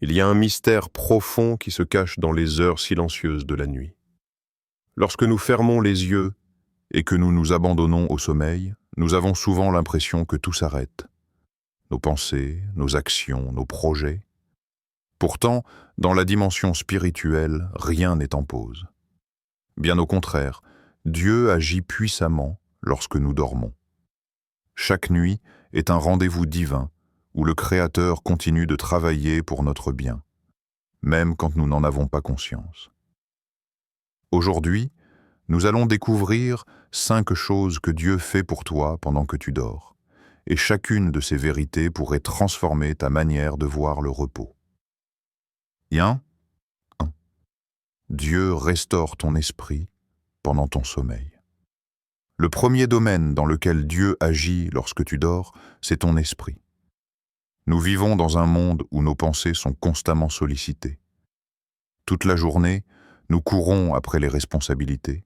Il y a un mystère profond qui se cache dans les heures silencieuses de la nuit. Lorsque nous fermons les yeux et que nous nous abandonnons au sommeil, nous avons souvent l'impression que tout s'arrête. Nos pensées, nos actions, nos projets. Pourtant, dans la dimension spirituelle, rien n'est en pause. Bien au contraire, Dieu agit puissamment lorsque nous dormons. Chaque nuit est un rendez-vous divin où le Créateur continue de travailler pour notre bien, même quand nous n'en avons pas conscience. Aujourd'hui, nous allons découvrir 5 choses que Dieu fait pour toi pendant que tu dors, et chacune de ces vérités pourrait transformer ta manière de voir le repos. 1. Dieu restaure ton esprit pendant ton sommeil. Le premier domaine dans lequel Dieu agit lorsque tu dors, c'est ton esprit. Nous vivons dans un monde où nos pensées sont constamment sollicitées. Toute la journée, nous courons après les responsabilités.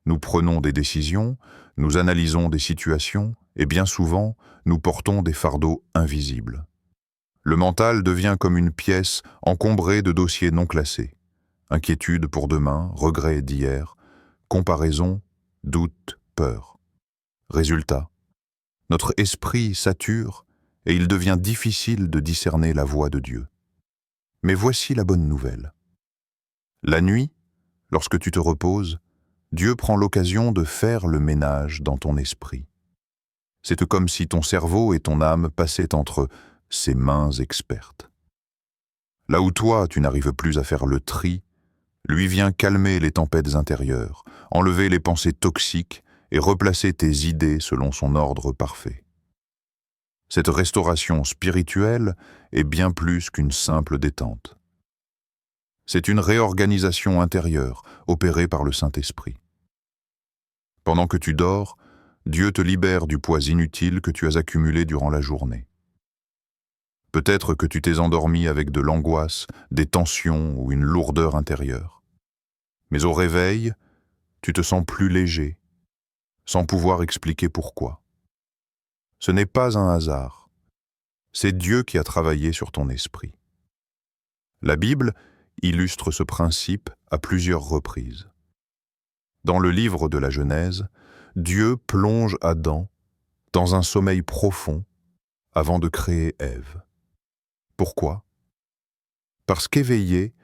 Nous prenons des décisions, nous analysons des situations et bien souvent, nous portons des fardeaux invisibles. Le mental devient comme une pièce encombrée de dossiers non classés. Inquiétude pour demain, regrets d'hier, comparaison, doute, peur. Résultat, notre esprit sature et il devient difficile de discerner la voix de Dieu. Mais voici la bonne nouvelle. La nuit, lorsque tu te reposes, Dieu prend l'occasion de faire le ménage dans ton esprit. C'est comme si ton cerveau et ton âme passaient entre ses mains expertes. Là où toi, tu n'arrives plus à faire le tri, lui vient calmer les tempêtes intérieures, enlever les pensées toxiques et replacer tes idées selon son ordre parfait. Cette restauration spirituelle est bien plus qu'une simple détente. C'est une réorganisation intérieure opérée par le Saint-Esprit. Pendant que tu dors, Dieu te libère du poids inutile que tu as accumulé durant la journée. Peut-être que tu t'es endormi avec de l'angoisse, des tensions ou une lourdeur intérieure. Mais au réveil, tu te sens plus léger, sans pouvoir expliquer pourquoi. Ce n'est pas un hasard. C'est Dieu qui a travaillé sur ton esprit. La Bible illustre ce principe à plusieurs reprises. Dans le livre de la Genèse, Dieu plonge Adam dans un sommeil profond avant de créer Ève. Pourquoi? Parce qu'éveillé,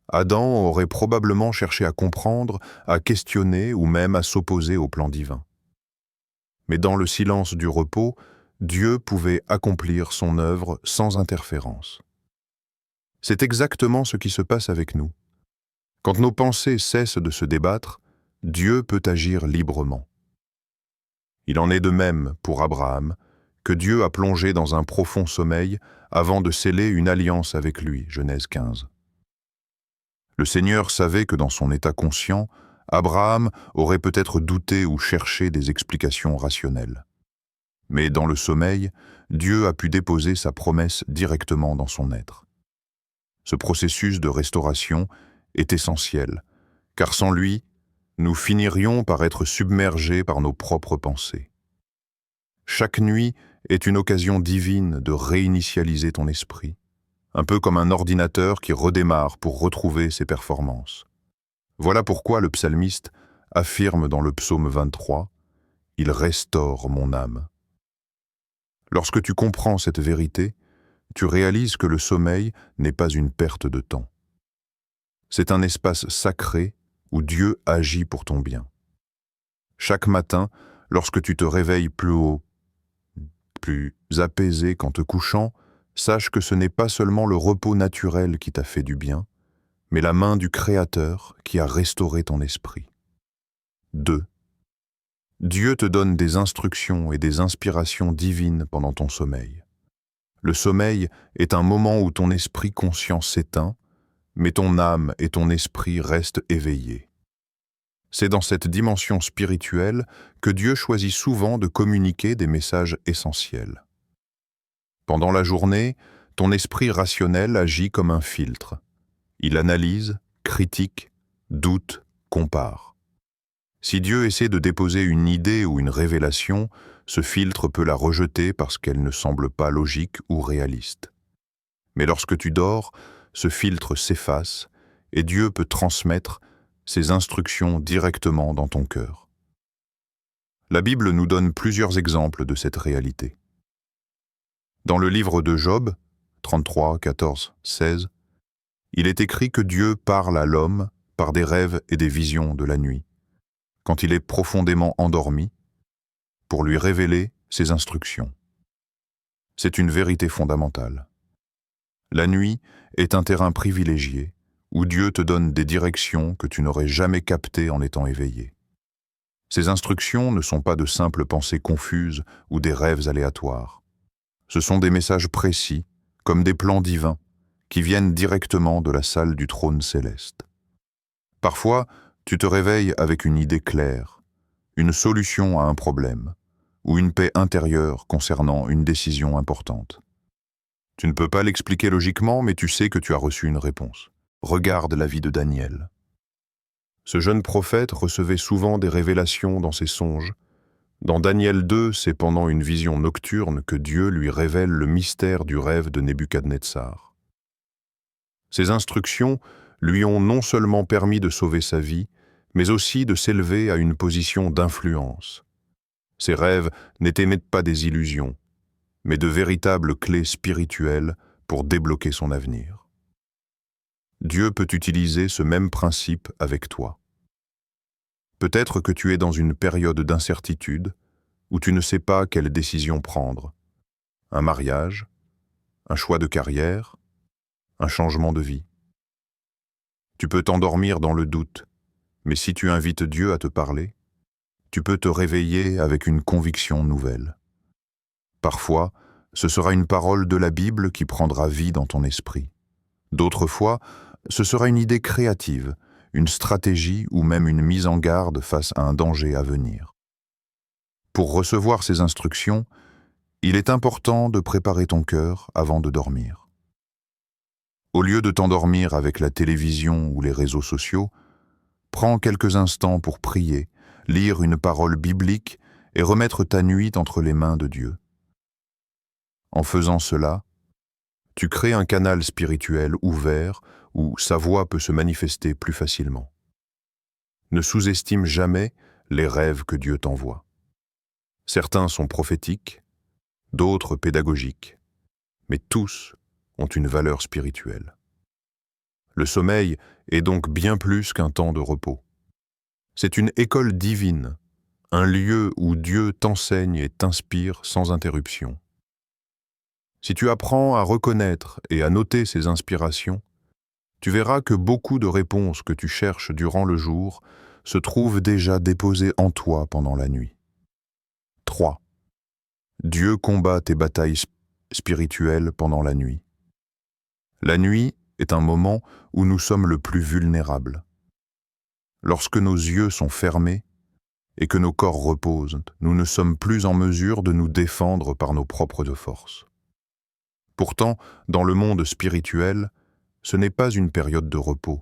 Adam aurait probablement cherché à comprendre, à questionner ou même à s'opposer au plan divin. Mais dans le silence du repos, Dieu pouvait accomplir son œuvre sans interférence. C'est exactement ce qui se passe avec nous. Quand nos pensées cessent de se débattre, Dieu peut agir librement. Il en est de même pour Abraham, que Dieu a plongé dans un profond sommeil avant de sceller une alliance avec lui, Genèse 15. Le Seigneur savait que dans son état conscient, Abraham aurait peut-être douté ou cherché des explications rationnelles. Mais dans le sommeil, Dieu a pu déposer sa promesse directement dans son être. Ce processus de restauration est essentiel, car sans lui, nous finirions par être submergés par nos propres pensées. Chaque nuit est une occasion divine de réinitialiser ton esprit, un peu comme un ordinateur qui redémarre pour retrouver ses performances. Voilà pourquoi le psalmiste affirme dans le psaume 23 « Il restaure mon âme ». Lorsque tu comprends cette vérité, tu réalises que le sommeil n'est pas une perte de temps. C'est un espace sacré où Dieu agit pour ton bien. Chaque matin, lorsque tu te réveilles plus haut, plus apaisé qu'en te couchant, sache que ce n'est pas seulement le repos naturel qui t'a fait du bien, mais la main du Créateur qui a restauré ton esprit. 2. Dieu te donne des instructions et des inspirations divines pendant ton sommeil. Le sommeil est un moment où ton esprit conscient s'éteint, mais ton âme et ton esprit restent éveillés. C'est dans cette dimension spirituelle que Dieu choisit souvent de communiquer des messages essentiels. Pendant la journée, ton esprit rationnel agit comme un filtre. Il analyse, critique, doute, compare. Si Dieu essaie de déposer une idée ou une révélation, ce filtre peut la rejeter parce qu'elle ne semble pas logique ou réaliste. Mais lorsque tu dors, ce filtre s'efface et Dieu peut transmettre ses instructions directement dans ton cœur. La Bible nous donne plusieurs exemples de cette réalité. Dans le livre de Job, 33, 14, 16, il est écrit que Dieu parle à l'homme par des rêves et des visions de la nuit, quand il est profondément endormi, pour lui révéler ses instructions. C'est une vérité fondamentale. La nuit est un terrain privilégié où Dieu te donne des directions que tu n'aurais jamais captées en étant éveillé. Ces instructions ne sont pas de simples pensées confuses ou des rêves aléatoires. Ce sont des messages précis, comme des plans divins, qui viennent directement de la salle du trône céleste. Parfois, tu te réveilles avec une idée claire, une solution à un problème, ou une paix intérieure concernant une décision importante. Tu ne peux pas l'expliquer logiquement, mais tu sais que tu as reçu une réponse. Regarde la vie de Daniel. Ce jeune prophète recevait souvent des révélations dans ses songes. Dans Daniel 2, c'est pendant une vision nocturne que Dieu lui révèle le mystère du rêve de Nebuchadnezzar. Ces instructions lui ont non seulement permis de sauver sa vie, mais aussi de s'élever à une position d'influence. Ses rêves n'étaient pas des illusions, mais de véritables clés spirituelles pour débloquer son avenir. Dieu peut utiliser ce même principe avec toi. Peut-être que tu es dans une période d'incertitude où tu ne sais pas quelle décision prendre. Un mariage, un choix de carrière, un changement de vie. Tu peux t'endormir dans le doute, mais si tu invites Dieu à te parler, tu peux te réveiller avec une conviction nouvelle. Parfois, ce sera une parole de la Bible qui prendra vie dans ton esprit. D'autres fois, ce sera une idée créative, une stratégie ou même une mise en garde face à un danger à venir. Pour recevoir ces instructions, il est important de préparer ton cœur avant de dormir. Au lieu de t'endormir avec la télévision ou les réseaux sociaux, prends quelques instants pour prier, lire une parole biblique et remettre ta nuit entre les mains de Dieu. En faisant cela, tu crées un canal spirituel ouvert où sa voix peut se manifester plus facilement. Ne sous-estime jamais les rêves que Dieu t'envoie. Certains sont prophétiques, d'autres pédagogiques, mais tous ont une valeur spirituelle. Le sommeil est donc bien plus qu'un temps de repos. C'est une école divine, un lieu où Dieu t'enseigne et t'inspire sans interruption. Si tu apprends à reconnaître et à noter ces inspirations, tu verras que beaucoup de réponses que tu cherches durant le jour se trouvent déjà déposées en toi pendant la nuit. 3. Dieu combat tes batailles spirituelles pendant la nuit. La nuit est un moment où nous sommes le plus vulnérables. Lorsque nos yeux sont fermés et que nos corps reposent, nous ne sommes plus en mesure de nous défendre par nos propres forces. Pourtant, dans le monde spirituel, ce n'est pas une période de repos,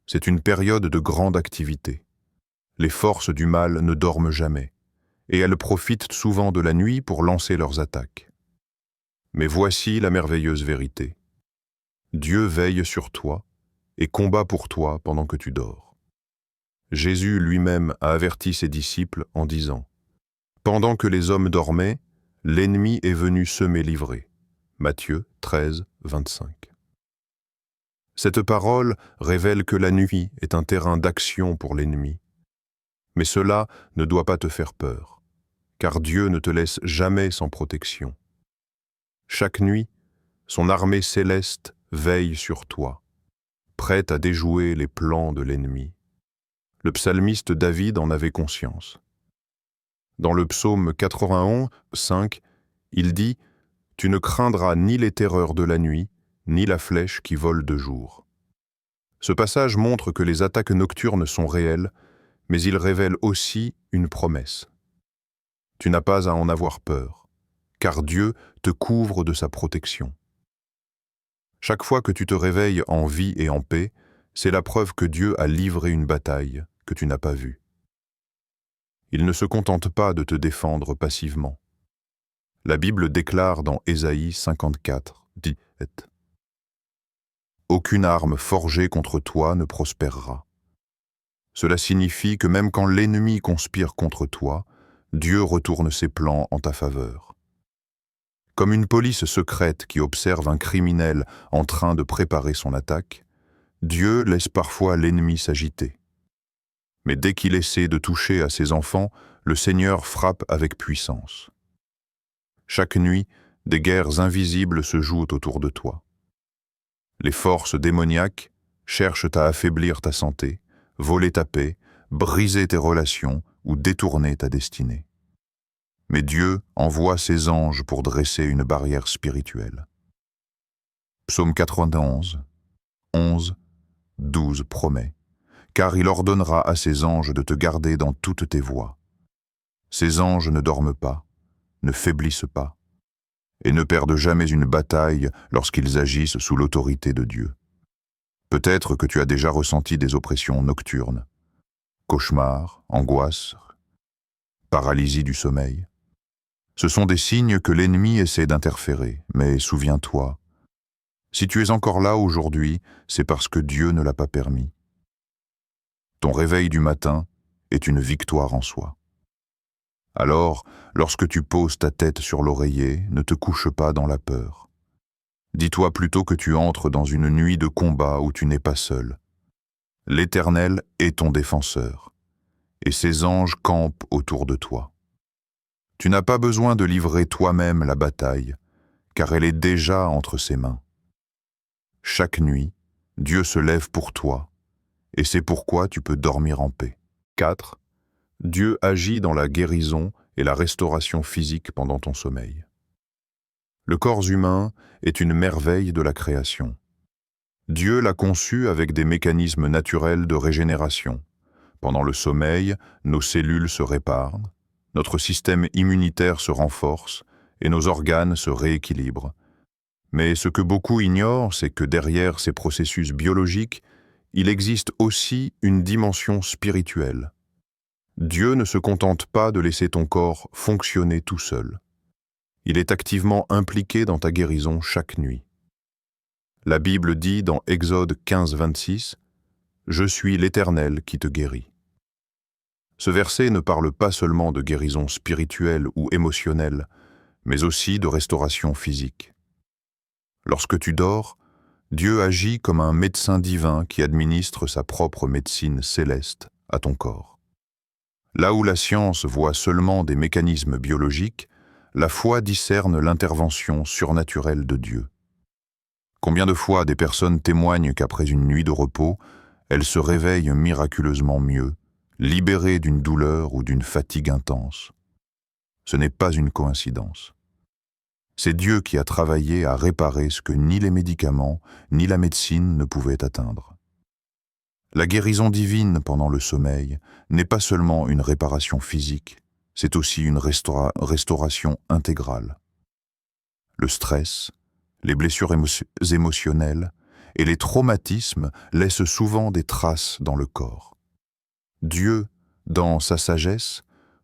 c'est une période de grande activité. Les forces du mal ne dorment jamais, et elles profitent souvent de la nuit pour lancer leurs attaques. Mais voici la merveilleuse vérité. Dieu veille sur toi et combat pour toi pendant que tu dors. Jésus lui-même a averti ses disciples en disant « Pendant que les hommes dormaient, l'ennemi est venu semer l'ivraie. » Matthieu 13, 25. Cette parole révèle que la nuit est un terrain d'action pour l'ennemi. Mais cela ne doit pas te faire peur, car Dieu ne te laisse jamais sans protection. Chaque nuit, son armée céleste veille sur toi, prête à déjouer les plans de l'ennemi. Le psalmiste David en avait conscience. Dans le psaume 91, 5, il dit « Tu ne craindras ni les terreurs de la nuit, ni la flèche qui vole de jour. » Ce passage montre que les attaques nocturnes sont réelles, mais il révèle aussi une promesse. Tu n'as pas à en avoir peur, car Dieu te couvre de sa protection. Chaque fois que tu te réveilles en vie et en paix, c'est la preuve que Dieu a livré une bataille que tu n'as pas vue. Il ne se contente pas de te défendre passivement. La Bible déclare dans Ésaïe 54, 17 aucune arme forgée contre toi ne prospérera. Cela signifie que même quand l'ennemi conspire contre toi, Dieu retourne ses plans en ta faveur. Comme une police secrète qui observe un criminel en train de préparer son attaque, Dieu laisse parfois l'ennemi s'agiter. Mais dès qu'il essaie de toucher à ses enfants, le Seigneur frappe avec puissance. Chaque nuit, des guerres invisibles se jouent autour de toi. Les forces démoniaques cherchent à affaiblir ta santé, voler ta paix, briser tes relations ou détourner ta destinée. Mais Dieu envoie ses anges pour dresser une barrière spirituelle. Psaume 91, 11, 12 promet, « Car il ordonnera à ses anges de te garder dans toutes tes voies. Ces anges ne dorment pas, ne faiblissent pas, et ne perdent jamais une bataille lorsqu'ils agissent sous l'autorité de Dieu. » Peut-être que tu as déjà ressenti des oppressions nocturnes, cauchemars, angoisses, paralysie du sommeil. Ce sont des signes que l'ennemi essaie d'interférer, mais souviens-toi, si tu es encore là aujourd'hui, c'est parce que Dieu ne l'a pas permis. Ton réveil du matin est une victoire en soi. Alors, lorsque tu poses ta tête sur l'oreiller, ne te couche pas dans la peur. Dis-toi plutôt que tu entres dans une nuit de combat où tu n'es pas seul. L'Éternel est ton défenseur, et ses anges campent autour de toi. Tu n'as pas besoin de livrer toi-même la bataille, car elle est déjà entre ses mains. Chaque nuit, Dieu se lève pour toi, et c'est pourquoi tu peux dormir en paix. 4. Dieu agit dans la guérison et la restauration physique pendant ton sommeil. Le corps humain est une merveille de la création. Dieu l'a conçu avec des mécanismes naturels de régénération. Pendant le sommeil, nos cellules se réparent, notre système immunitaire se renforce et nos organes se rééquilibrent. Mais ce que beaucoup ignorent, c'est que derrière ces processus biologiques, il existe aussi une dimension spirituelle. Dieu ne se contente pas de laisser ton corps fonctionner tout seul. Il est activement impliqué dans ta guérison chaque nuit. La Bible dit dans Exode 15, 26, « Je suis l'Éternel qui te guérit ». Ce verset ne parle pas seulement de guérison spirituelle ou émotionnelle, mais aussi de restauration physique. Lorsque tu dors, Dieu agit comme un médecin divin qui administre sa propre médecine céleste à ton corps. Là où la science voit seulement des mécanismes biologiques, la foi discerne l'intervention surnaturelle de Dieu. Combien de fois des personnes témoignent qu'après une nuit de repos, elles se réveillent miraculeusement mieux, libérées d'une douleur ou d'une fatigue intense. Ce n'est pas une coïncidence. C'est Dieu qui a travaillé à réparer ce que ni les médicaments, ni la médecine ne pouvaient atteindre. La guérison divine pendant le sommeil n'est pas seulement une réparation physique, c'est aussi une restauration intégrale. Le stress, les blessures émotionnelles et les traumatismes laissent souvent des traces dans le corps. Dieu, dans sa sagesse,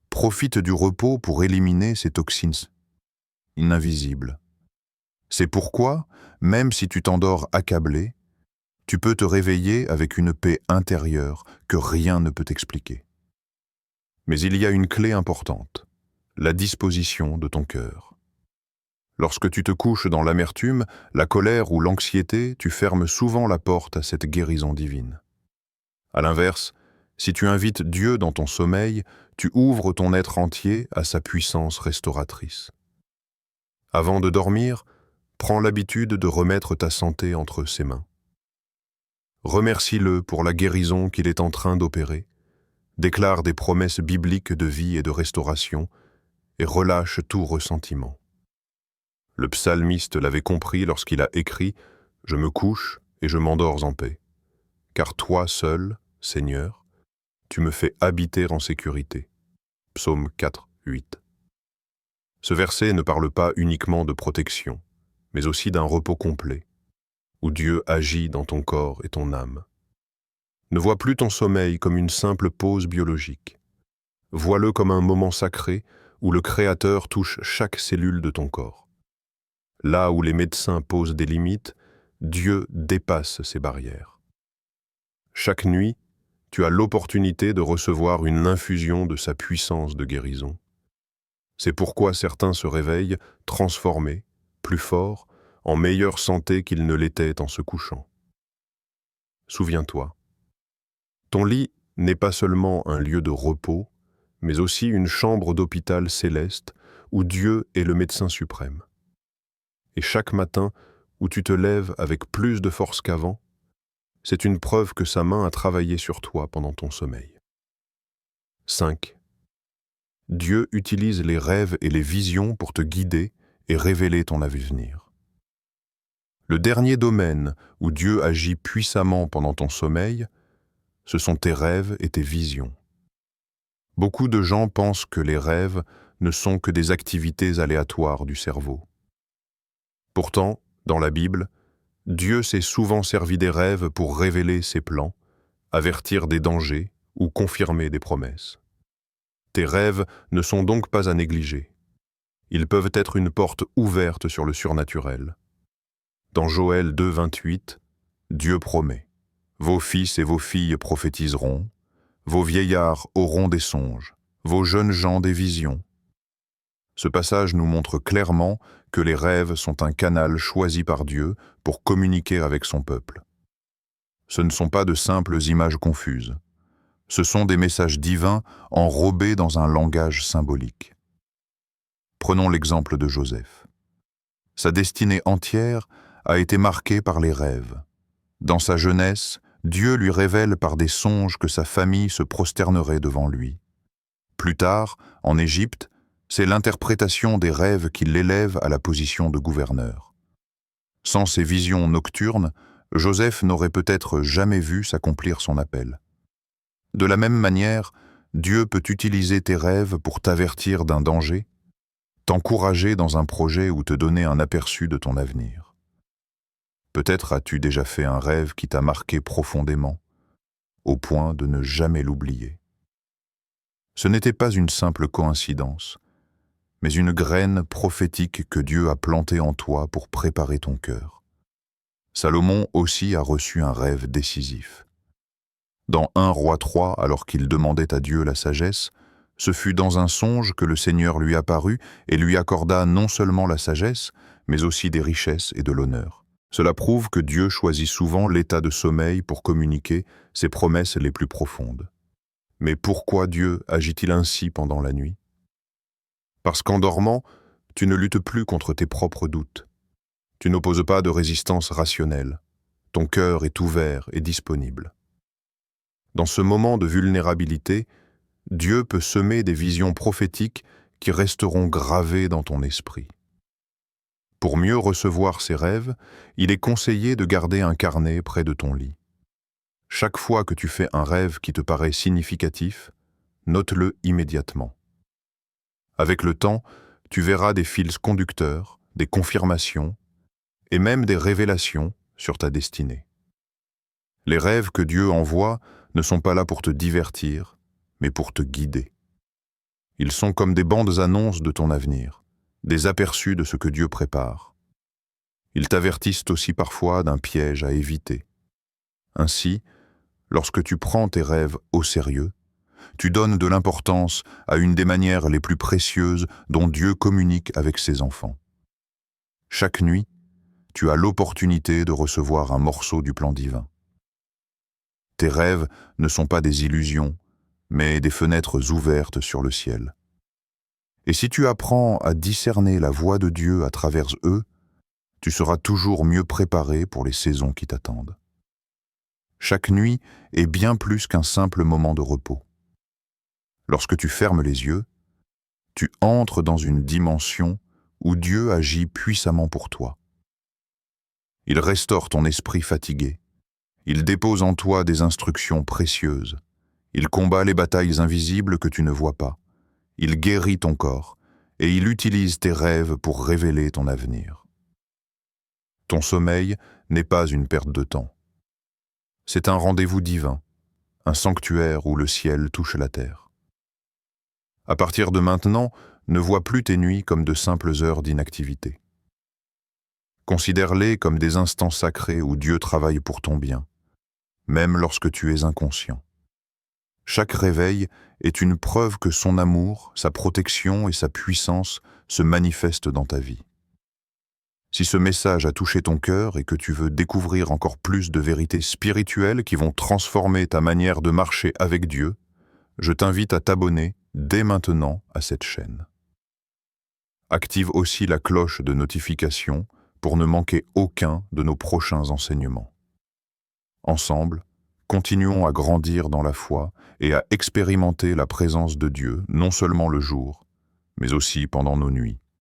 profite du repos pour éliminer ces toxines invisibles. C'est pourquoi, même si tu t'endors accablé, tu peux te réveiller avec une paix intérieure que rien ne peut expliquer. Mais il y a une clé importante, la disposition de ton cœur. Lorsque tu te couches dans l'amertume, la colère ou l'anxiété, tu fermes souvent la porte à cette guérison divine. À l'inverse, si tu invites Dieu dans ton sommeil, tu ouvres ton être entier à sa puissance restauratrice. Avant de dormir, prends l'habitude de remettre ta santé entre ses mains. Remercie-le pour la guérison qu'il est en train d'opérer, déclare des promesses bibliques de vie et de restauration, et relâche tout ressentiment. Le psalmiste l'avait compris lorsqu'il a écrit « Je me couche et je m'endors en paix, car toi seul, Seigneur, tu me fais habiter en sécurité. » Psaume 4, 8. Ce verset ne parle pas uniquement de protection, mais aussi d'un repos complet, où Dieu agit dans ton corps et ton âme. Ne vois plus ton sommeil comme une simple pause biologique. Vois-le comme un moment sacré où le Créateur touche chaque cellule de ton corps. Là où les médecins posent des limites, Dieu dépasse ces barrières. Chaque nuit, tu as l'opportunité de recevoir une infusion de sa puissance de guérison. C'est pourquoi certains se réveillent transformés, plus forts, en meilleure santé qu'ils ne l'étaient en se couchant. Souviens-toi, ton lit n'est pas seulement un lieu de repos, mais aussi une chambre d'hôpital céleste où Dieu est le médecin suprême. Et chaque matin où tu te lèves avec plus de force qu'avant, c'est une preuve que sa main a travaillé sur toi pendant ton sommeil. 5. Dieu utilise les rêves et les visions pour te guider et révéler ton avenir. Le dernier domaine où Dieu agit puissamment pendant ton sommeil, ce sont tes rêves et tes visions. Beaucoup de gens pensent que les rêves ne sont que des activités aléatoires du cerveau. Pourtant, dans la Bible, Dieu s'est souvent servi des rêves pour révéler ses plans, avertir des dangers ou confirmer des promesses. Tes rêves ne sont donc pas à négliger. Ils peuvent être une porte ouverte sur le surnaturel. Dans Joël 2, 28, Dieu promet « Vos fils et vos filles prophétiseront, vos vieillards auront des songes, vos jeunes gens des visions. » Ce passage nous montre clairement que les rêves sont un canal choisi par Dieu pour communiquer avec son peuple. Ce ne sont pas de simples images confuses. Ce sont des messages divins enrobés dans un langage symbolique. Prenons l'exemple de Joseph. Sa destinée entière a été marquée par les rêves. Dans sa jeunesse, Dieu lui révèle par des songes que sa famille se prosternerait devant lui. Plus tard, en Égypte, c'est l'interprétation des rêves qui l'élève à la position de gouverneur. Sans ces visions nocturnes, Joseph n'aurait peut-être jamais vu s'accomplir son appel. De la même manière, Dieu peut utiliser tes rêves pour t'avertir d'un danger, t'encourager dans un projet ou te donner un aperçu de ton avenir. Peut-être as-tu déjà fait un rêve qui t'a marqué profondément, au point de ne jamais l'oublier. Ce n'était pas une simple coïncidence, mais une graine prophétique que Dieu a plantée en toi pour préparer ton cœur. Salomon aussi a reçu un rêve décisif. Dans 1 Roi 3, alors qu'il demandait à Dieu la sagesse, ce fut dans un songe que le Seigneur lui apparut et lui accorda non seulement la sagesse, mais aussi des richesses et de l'honneur. Cela prouve que Dieu choisit souvent l'état de sommeil pour communiquer ses promesses les plus profondes. Mais pourquoi Dieu agit-il ainsi pendant la nuit? Parce qu'en dormant, tu ne luttes plus contre tes propres doutes. Tu n'opposes pas de résistance rationnelle. Ton cœur est ouvert et disponible. Dans ce moment de vulnérabilité, Dieu peut semer des visions prophétiques qui resteront gravées dans ton esprit. Pour mieux recevoir ces rêves, il est conseillé de garder un carnet près de ton lit. Chaque fois que tu fais un rêve qui te paraît significatif, note-le immédiatement. Avec le temps, tu verras des fils conducteurs, des confirmations et même des révélations sur ta destinée. Les rêves que Dieu envoie ne sont pas là pour te divertir, mais pour te guider. Ils sont comme des bandes annonces de ton avenir, des aperçus de ce que Dieu prépare. Ils t'avertissent aussi parfois d'un piège à éviter. Ainsi, lorsque tu prends tes rêves au sérieux, tu donnes de l'importance à une des manières les plus précieuses dont Dieu communique avec ses enfants. Chaque nuit, tu as l'opportunité de recevoir un morceau du plan divin. Tes rêves ne sont pas des illusions, mais des fenêtres ouvertes sur le ciel. Et si tu apprends à discerner la voix de Dieu à travers eux, tu seras toujours mieux préparé pour les saisons qui t'attendent. Chaque nuit est bien plus qu'un simple moment de repos. Lorsque tu fermes les yeux, tu entres dans une dimension où Dieu agit puissamment pour toi. Il restaure ton esprit fatigué. Il dépose en toi des instructions précieuses. Il combat les batailles invisibles que tu ne vois pas. Il guérit ton corps et il utilise tes rêves pour révéler ton avenir. Ton sommeil n'est pas une perte de temps. C'est un rendez-vous divin, un sanctuaire où le ciel touche la terre. À partir de maintenant, ne vois plus tes nuits comme de simples heures d'inactivité. Considère-les comme des instants sacrés où Dieu travaille pour ton bien, même lorsque tu es inconscient. Chaque réveil est une preuve que son amour, sa protection et sa puissance se manifestent dans ta vie. Si ce message a touché ton cœur et que tu veux découvrir encore plus de vérités spirituelles qui vont transformer ta manière de marcher avec Dieu, je t'invite à t'abonner dès maintenant à cette chaîne. Active aussi la cloche de notification pour ne manquer aucun de nos prochains enseignements. Ensemble, continuons à grandir dans la foi et à expérimenter la présence de Dieu, non seulement le jour, mais aussi pendant nos nuits.